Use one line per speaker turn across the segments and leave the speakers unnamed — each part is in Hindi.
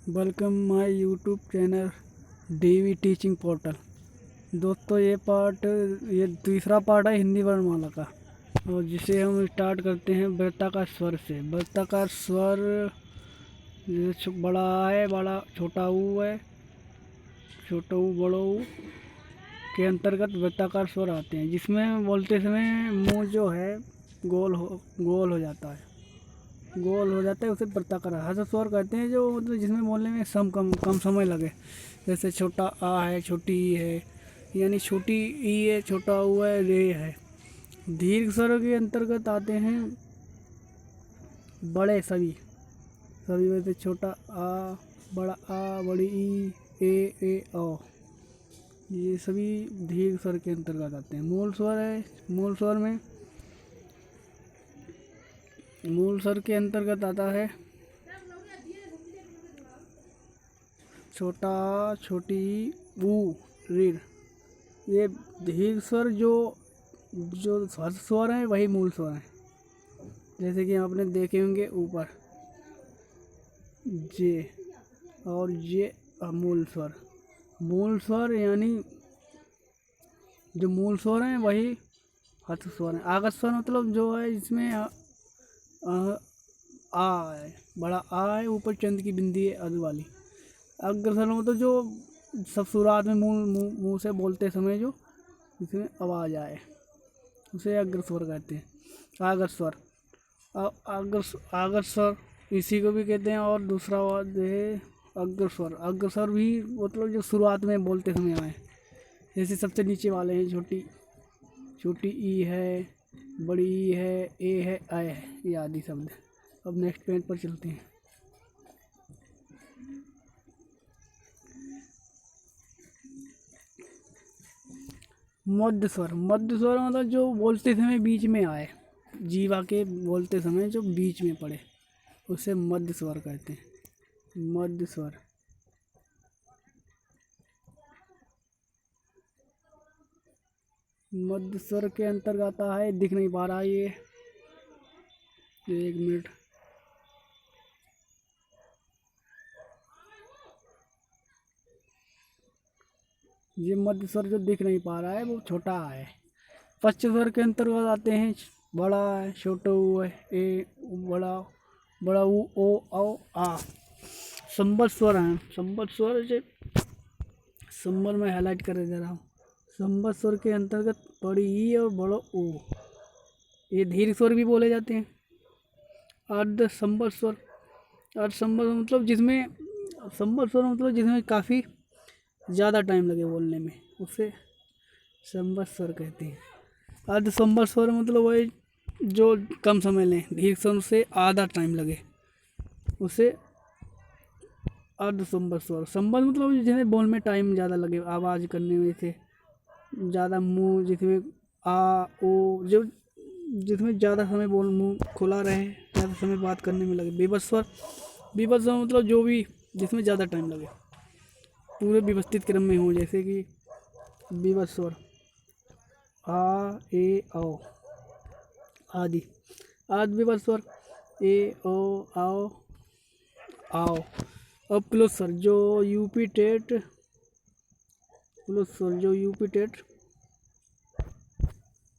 Welcome my YouTube channel DV teaching portal. दोस्तों ये तीसरा पार्ट है हिंदी वर्णमाला का, और जिसे हम स्टार्ट करते हैं वृत्ताकार स्वर से। वृत्ताकार स्वर जैसे बड़ा है, बड़ा छोटा ऊ है, छोटा ऊ बड़ा ऊ के अंतर्गत वृत्ताकार स्वर आते हैं, जिसमें बोलते समय मुंह जो है गोल हो जाता है, उसे वृत्ताकार हर्ष स्वर कहते हैं, जो मतलब जिसमें बोलने में कम समय लगे। जैसे छोटा आ है, छोटी ई है, यानी छोटी ई है, छोटा ऊ है, रे है। दीर्घ स्वर के अंतर्गत आते हैं बड़े सभी वैसे छोटा आ, बड़ा आ, बड़ी ई, ए ओ, ये सभी दीर्घ स्वर के अंतर्गत आते हैं। मूल स्वर के अंतर्गत आता है छोटा आ, छोटी ई, ऊ, ऋ। ये दीर्घ स्वर जो हर्ष स्वर है वही मूल स्वर है। जैसे कि आपने देखे होंगे ऊपर जे और ये मूल स्वर यानी जो मूल स्वर है वही हर्ष स्वर है। आगत स्वर मतलब जो है इसमें आ है, बड़ा आ है, ऊपर चंद की बिंदी है अध वाली। अग्र स्वर मतलब जो सब शुरुआत में मुंह से बोलते समय जो इसमें आवाज़ आए, उसे अग्र स्वर कहते हैं। आगत स्वर आगत स्वर इसी को भी कहते हैं। और दूसरा है अग्र स्वर भी मतलब जो शुरुआत में बोलते समय आए। जैसे सबसे नीचे वाले हैं छोटी ई है, बड़ी ई है, ए है, आय है, ये आदि शब्द। अब नेक्स्ट पेज पर चलते हैं। मध्य स्वर मतलब जो बोलते समय बीच में आए, जीवा के बोलते समय जो बीच में पड़े, उसे मध्य स्वर कहते हैं। मध्य स्वर के अंतर्गत आता है, दिख नहीं पा रहा ये, एक मिनट। ये मध्य स्वर जो दिख नहीं पा रहा है वो छोटा है। पश्च स्वर के अंतर्गत आते हैं बड़ा है, छोटा ऊ है, ए, बड़ा ऊ, ओ, औ, आ। संबद्ध स्वर है। संबल में हाईलाइट कर दे रहा हूँ। संबद्ध स्वर के अंतर्गत बड़ी ई और बड़ा ऊ, ये दीर्घ स्वर भी बोले जाते हैं। अर्ध संबद्ध स्वर मतलब जिसमें काफ़ी ज़्यादा टाइम लगे बोलने में, उसे संबद्ध स्वर कहते हैं। अर्ध संबद्ध स्वर मतलब वही जो कम समय लें, दीर्घ स्वर से आधा टाइम लगे, उसे अर्ध संबद्ध स्वर। संबद्ध मतलब जिसमें बोलने में टाइम ज़्यादा लगे, आवाज़ करने में से ज़्यादा मुंह, जिसमें आ ओ, जो जिसमें ज़्यादा समय मुंह खुला रहे, ज़्यादा समय बात करने में लगे। विभक्त स्वर मतलब जो भी जिसमें ज़्यादा टाइम लगे, पूरे व्यवस्थित क्रम में हो। जैसे कि विभक्त स्वर आ, ए, ओ आदि। आदि विभक्त स्वर ए, ओ, आओ, आओ। अब प्लस स्वर जो यूपी टेट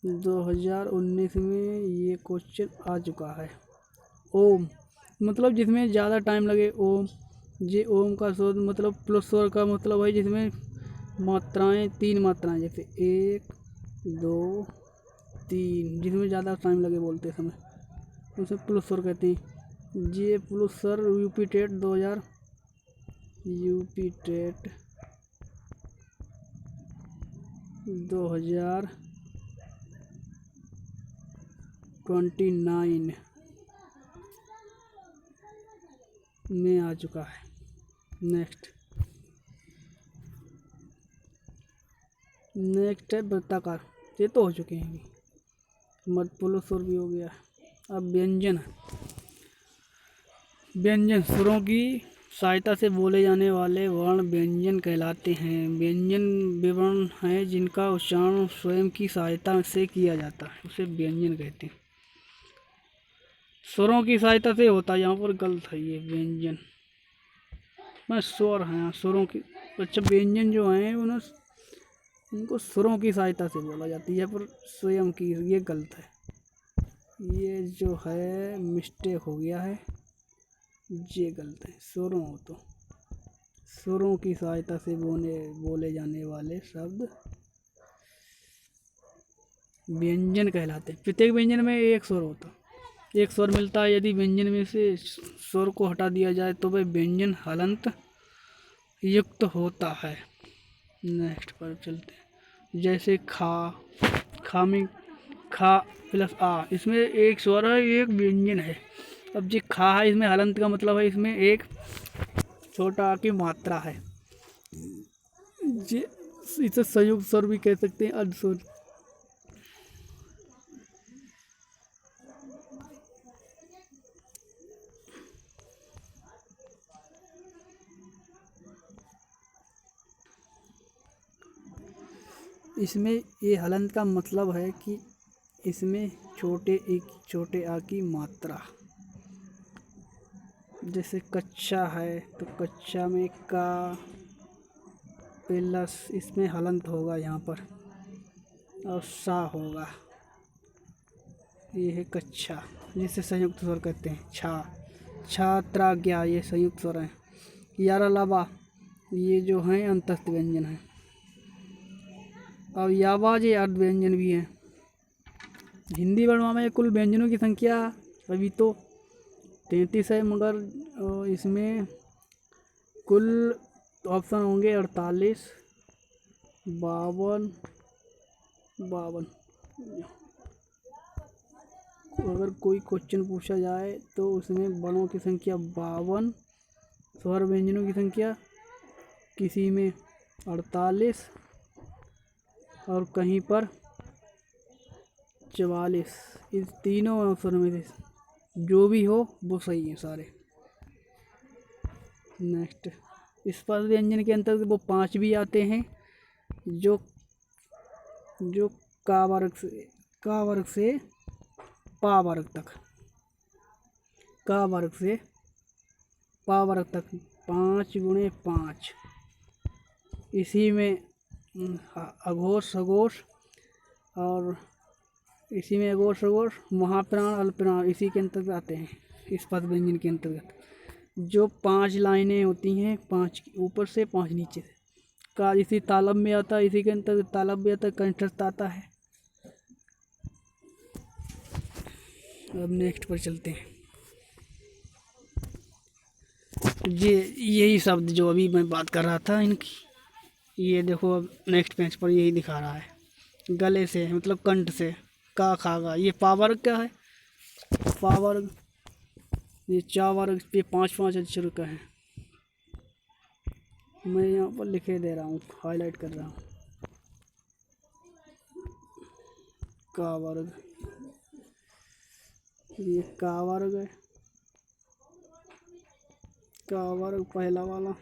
2019 में ये क्वेश्चन आ चुका है। ओम मतलब जिसमें ज़्यादा टाइम लगे, ओम। ये ओम का स्वर मतलब प्लस स्वर का मतलब है जिसमें मात्राएं, 3 मात्राएं, जैसे 1 2 3, जिसमें ज़्यादा टाइम लगे बोलते समय, उसे प्लस स्वर कहते हैं। ये प्लस स्वर यूपी टेट 2029 में आ चुका है। नेक्स्ट है वृत्ताकार। ये तो हो चुके हैं, मध्य पुलस स्वर भी हो गया। अब व्यंजन सुरों की सहायता से बोले जाने वाले वर्ण व्यंजन कहलाते हैं। व्यंजन विवरण हैं जिनका उच्चारण स्वयं की सहायता से किया जाता है, उसे व्यंजन कहते हैं। स्वरों की सहायता से होता है, यहाँ पर गलत है ये व्यंजन। मैं स्वर हैं सुरों की। अच्छा, व्यंजन जो हैं उनको सुरों की सहायता से बोला जाती है, पर स्वयं की, ये गलत है। ये जो है मिस्टेक हो गया है, ये गलत है। सुरों हो तो सुरों की सहायता से बोले जाने वाले शब्द व्यंजन कहलाते हैं। प्रत्येक व्यंजन में एक स्वर होता, एक स्वर मिलता है। यदि व्यंजन में से स्वर को हटा दिया जाए तो वह व्यंजन हलंत युक्त होता है। नेक्स्ट पर चलते हैं। जैसे खा, खा में खा प्लस आ, इसमें एक स्वर है, एक व्यंजन है। अब जो खा है, इसमें हलंत का मतलब है इसमें एक छोटा आ की मात्रा है। ये इसे संयुक्त स्वर भी कह सकते हैं, अर्ध स्वर। इसमें ये हलंत का मतलब है कि इसमें छोटे आ की मात्रा। जैसे कच्चा है तो कच्चा में का प्लस इसमें हलंत होगा यहाँ पर, और सा होगा। ये है कच्चा, जिसे संयुक्त स्वर कहते हैं। छात्राज्ञा, ये संयुक्त स्वर हैं। यारलाबा, ये जो हैं अंतस्थ व्यंजन हैं। और यावाज, ये अर्ध व्यंजन भी हैं। हिंदी वर्णमाला में कुल व्यंजनों की संख्या अभी तो 33 है, मगर इसमें कुल ऑप्शन होंगे 48, 52। अगर कोई क्वेश्चन पूछा जाए तो उसमें वर्णों की संख्या 52, स्वर व्यंजनों की संख्या किसी में 48 और कहीं पर 44। इस तीनों ऑप्शन में से जो भी हो वो सही है सारे। नेक्स्ट, स्पर्श व्यंजन के अंतर्गत वो 5 भी आते हैं जो जो का वर्ग से पा वर्ग तक, का वर्ग से पा वर्ग तक 5 गुणे 5। इसी में अघोष सघोष, और इसी में अघोष सघोष, महाप्राण अल्पप्राण इसी के अंतर्गत आते हैं। इस पद व्यंजन के अंतर्गत जो 5 लाइनें होती हैं, 5 ऊपर से 5 नीचे से, का इसी तालब में आता है। इसी के अंतर्गत तालब भी आता है, कंठस्थ आता है। अब नेक्स्ट पर चलते हैं। यही शब्द जो अभी मैं बात कर रहा था इनकी, ये देखो अब नेक्स्ट पेज पर यही दिखा रहा है। गले से मतलब कंठ से का खागा, ये पा वर्ग क्या है, पा वर्ग। ये चा वर्ग, ये 5 अक्षर का है। मैं यहाँ पर लिखे दे रहा हूँ, हाईलाइट कर रहा हूँ। का वर्ग, ये का वर्ग है, का वर्ग पहला वाला।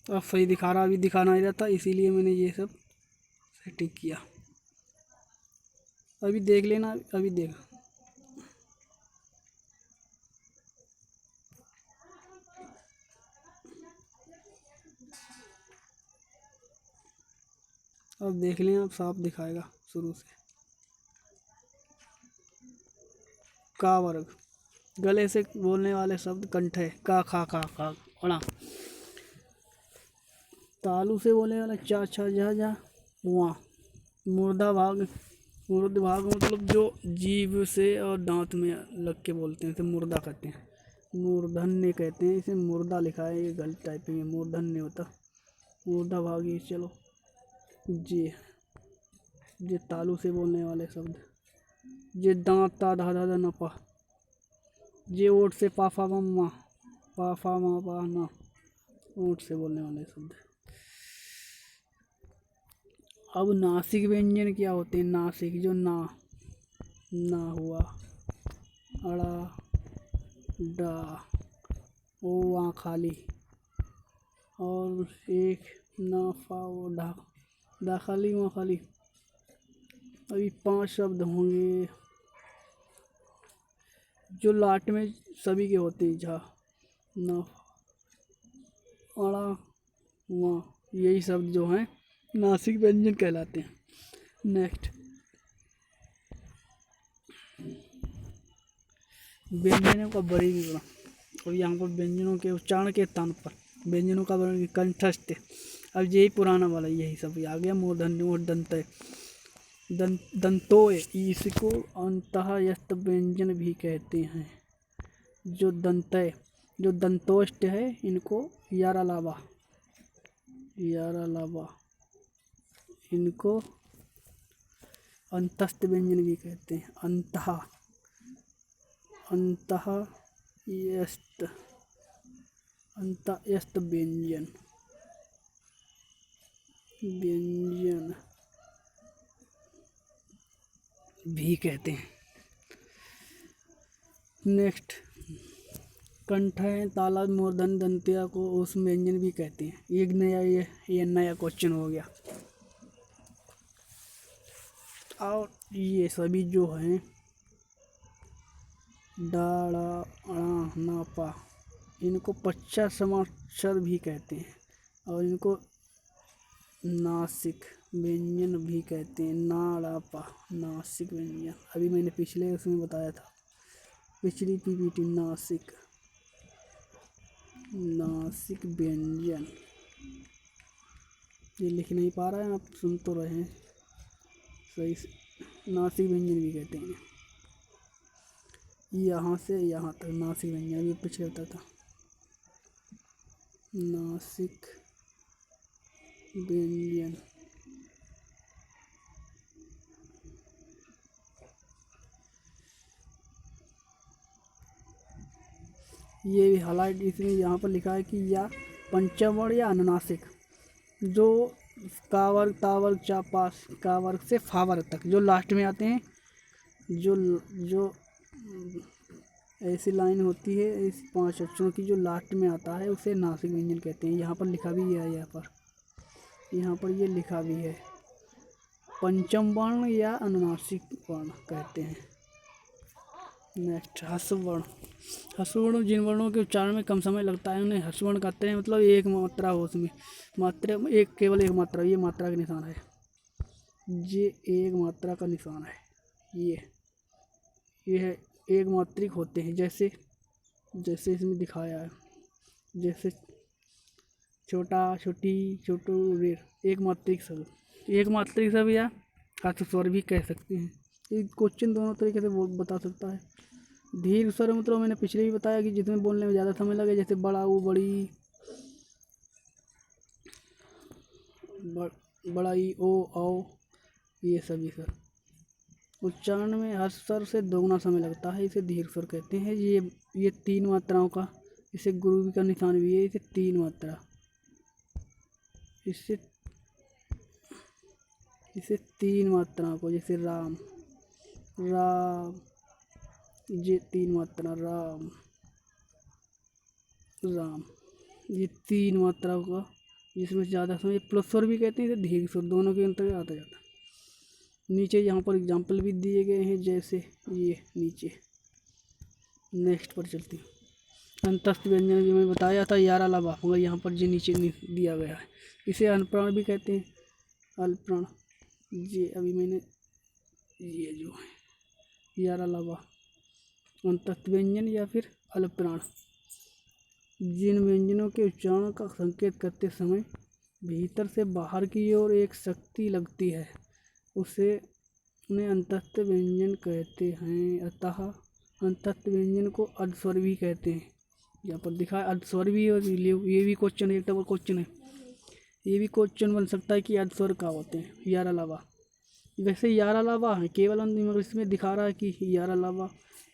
अब सही दिखा रहा, अभी दिखा नहीं रहा था, इसीलिए मैंने ये सब सेटिंग किया। अभी देख लेना, अभी देख। अब देख लें, अब साफ दिखाएगा शुरू से। का वर्ग, गले से बोलने वाले शब्द कंठ है, का खा का अड़ा। तालू से बोलने वाला चा छा जा जा वहाँ। मुर्दा भाग, मुर्द भाग मतलब जो जीभ से और दांत में लग के बोलते हैं, इसे मुर्दा कहते हैं। मूर्धन्य कहते हैं, इसे मुर्दा लिखा है, ये गलत टाइपिंग है, मूर्धन्य होता मुर्दा भाग। ये चलो ये तालू से बोलने वाले शब्द। ये दांत ता धा धा धा ना पा। ये ओट से पाफा मम्मा, पाफा मा पा ना, ओट से बोलने वाले शब्द। अब नासिक व्यंजन क्या होते हैं? नासिक जो ना हुआ, अड़ा, डा, ओ वहाँ खाली, और एक ना फा वो दा खाली वहाँ खाली। अभी 5 शब्द होंगे जो लाट में सभी के होते हैं। झा, ना, अड़ा, वहाँ, यही शब्द जो हैं नासिक व्यंजन कहलाते हैं। नेक्स्ट, व्यंजनों का वर्गीकरण। और यहाँ पर व्यंजनों के उच्चारण के स्थान पर व्यंजनों का वर्गीकरण, कंठस्थ। अब यही पुराना वाला यही सब आ गया। मूर्धन्य और दंतय, दंतोय, इसको अंतःस्थ व्यंजन भी कहते हैं। जो दंतोष्ट है इनको यारालावा, इनको अंतस्थ व्यंजन भी कहते हैं। अंतःस्थ व्यंजन भी कहते हैं। नेक्स्ट, कंठ है, तालव्य, मूर्धन्य, दंत्या को उस व्यंजन भी कहते हैं। एक नया ये नया क्वेश्चन हो गया। और ये सभी जो हैं डाड़ा, अणा, नापा, इनको पश्चात समाक्षर भी कहते हैं और इनको नासिक व्यंजन भी कहते हैं। नाड़ापा, नासिक व्यंजन। अभी मैंने पिछले उसमें बताया था, पिछली पीपीटी, नासिक व्यंजन। ये लिख नहीं पा रहा है, आप सुन तो रहे हैं सही से। नासिक व्यंजन भी कहते हैं। यहाँ से यहाँ तक नासिक व्यंजन, अभी पिछले होता था नासिक व्यंजन। ये भी हालांकि इसमें यहाँ पर लिखा है कि या पंचम वर्ण या अनुनासिक, जो का वर्ग, ता वर्ग, चा पास, का वर्ग से फा वर्ग तक जो लास्ट में आते हैं, जो ऐसी लाइन होती है इस 5 अक्षरों की जो लास्ट में आता है उसे नासिक व्यंजन कहते हैं। यहाँ पर लिखा भी है, यहाँ पर ये लिखा भी है, पंचम वर्ण या अनुनासिक वर्ण कहते हैं। नेक्स्ट, ह्रस्व वर्ण जिन वर्णों के उच्चारण में कम समय लगता है उन्हें ह्रस्व वर्ण कहते हैं। मतलब एक मात्रा हो उसमें, केवल एक मात्रा, ये मात्रा का निशान है, ये एक मात्रा का निशान है। ये है एक मात्रिक होते हैं, जैसे इसमें दिखाया है, जैसे छोटा, छोटी, छोटू, वीर। एक मात्रिक शब्द या ह्रस्व स्वर भी कह सकते हैं। ये क्वेश्चन दोनों तरीके से बता सकता है। दीर्घ स्वर मतलब मैंने पिछले भी बताया कि जिसमें बोलने में ज़्यादा समय लगे, जैसे बड़ा, वो, बड़ी, बड़ाई, ओ, औ, ये सभी सर। उच्चारण में ह्रस्व स्वर से दोगुना समय लगता है, इसे दीर्घ स्वर कहते हैं। ये 3 मात्राओं का, इसे गुरु का निशान भी है, इसे 3 मात्रा, इसे 3 मात्राओं को, जैसे राम, ये 3 मात्रा, राम, ये 3 मात्राओं का जिसमें ज़्यादा समय प्लस स्वर भी कहते हैं, इसे दीर्घ स्वर, दोनों के अंतर्गत आता जाता है। नीचे यहाँ पर एग्जाम्पल भी दिए गए हैं, जैसे ये नीचे। नेक्स्ट पर चलती हूँ। अंतस्थ व्यंजन जो मैं बताया था यारालावा, मगर यहाँ पर जो नीचे दिया गया है, इसे अल्पप्राण भी कहते हैं। अल्पप्राण, ये अभी मैंने ये जो है यारालावा, अंतस्थ व्यंजन या फिर अल्पप्राण, जिन व्यंजनों के उच्चारण का संकेत करते समय भीतर से बाहर की ओर एक शक्ति लगती है, उन्हें अंतस्थ व्यंजन कहते हैं। अतः अंतस्थ व्यंजन को अर्धस्वर भी कहते हैं। यहाँ पर दिखा है अर्धस्वर भी, और ये भी क्वेश्चन, एक डबल क्वेश्चन है, ये भी क्वेश्चन बन सकता है कि अर्धस्वर का होते हैं। यारालावा, वैसे यारालावा है केवल, मगर इसमें दिखा रहा है कि यारालावा,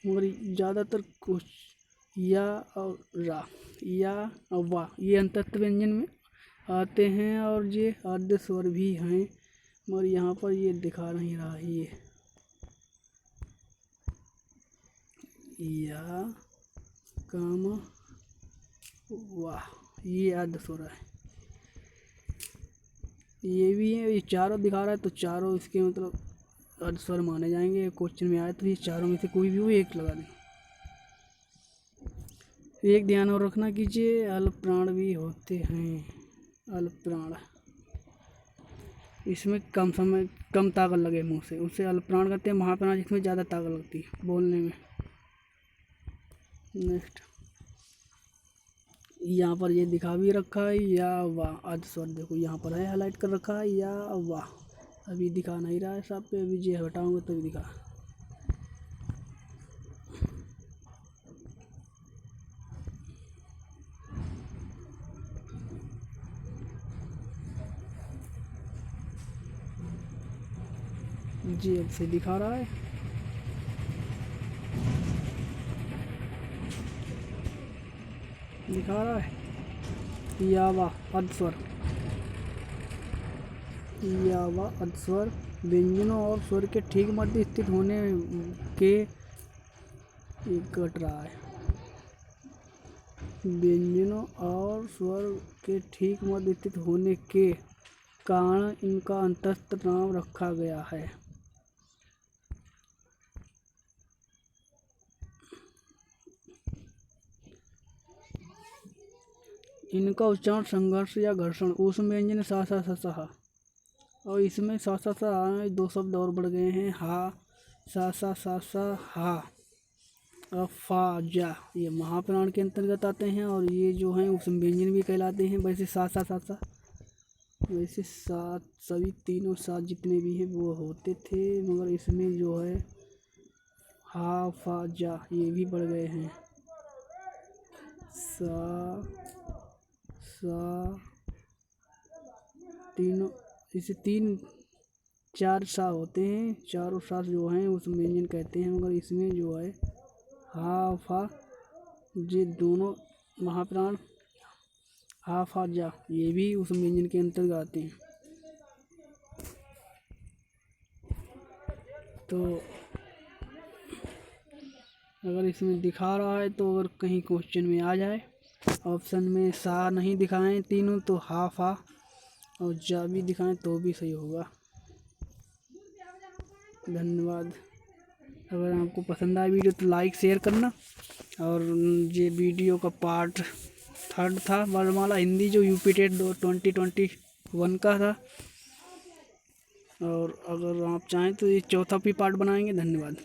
मगर ज़्यादातर कुछ या और रा, या और वा, ये अंतस्थ व्यंजन में आते हैं और ये अर्धस्वर भी हैं। और यहाँ पर ये दिखा नहीं रहा है ये या काम वाह, ये अर्ध स्वर है। ये भी है, ये चारों दिखा रहा है तो चारों इसके मतलब अर्ध स्वर माने जाएंगे। क्वेश्चन में आए तो ये चारों में से कोई भी हो एक लगा दें। एक ध्यान और रखना कीजिए, अल्प प्राण भी होते हैं। अल्प प्राण इसमें कम ताकत लगे मुंह से, उसे अल्प प्राण कहते हैं। महाप्राण जिसमें ज़्यादा ताकत लगती है बोलने में। नेक्स्ट यहाँ पर ये दिखा भी रखा है या वाह अर्ध स्वर, देखो यहाँ पर है हाईलाइट कर रखा है या वाह। अभी दिखा नहीं रहा है साहब पे, अभी ये हटाऊंगा तो भी दिखा। जी अब से दिखा रहा है। दिखा रहा है या वाह अर्ध स्वर। या वाह अर्ध स्वर व्यंजनों और स्वर के ठीक मध्य स्थित होने के कट रहा है। व्यंजनों और स्वर के ठीक मध्य स्थित होने के कारण इनका अंतस्थ नाम रखा गया है। इनका उच्चारण संघर्ष या घर्षण ऊष्म व्यंजन सा सा सा सा, और इसमें सा सा सा दो शब्द और बढ़ गए हैं। हा सा सा सा सा हा और फा जा, ये महाप्राण के अंतर्गत आते हैं और ये जो हैं ऊष्म व्यंजन भी कहलाते हैं। वैसे सा सा सा सा, वैसे सात सभी तीनों सात जितने भी हैं वो होते थे, मगर इसमें जो है हा फा जा ये भी बढ़ गए हैं। सा तीनों, इसे तीन चार सा होते हैं, चारों सा जो हैं उस व्यंजन कहते हैं, मगर इसमें जो है हा फा ये दोनों महाप्राण हा फा जा ये भी उस व्यंजन के अंतर्गत आते हैं। तो अगर इसमें दिखा रहा है तो अगर कहीं क्वेश्चन में आ जाए ऑप्शन में सा नहीं दिखाएं तीनों तो हा फा और जा भी दिखाएं तो भी सही होगा। धन्यवाद। अगर आपको पसंद आया वीडियो तो लाइक शेयर करना। और ये वीडियो का पार्ट 3 था वर्णमाला हिंदी जो यूपी टेट 2021 का था, और अगर आप चाहें तो ये चौथा भी पार्ट बनाएंगे। धन्यवाद।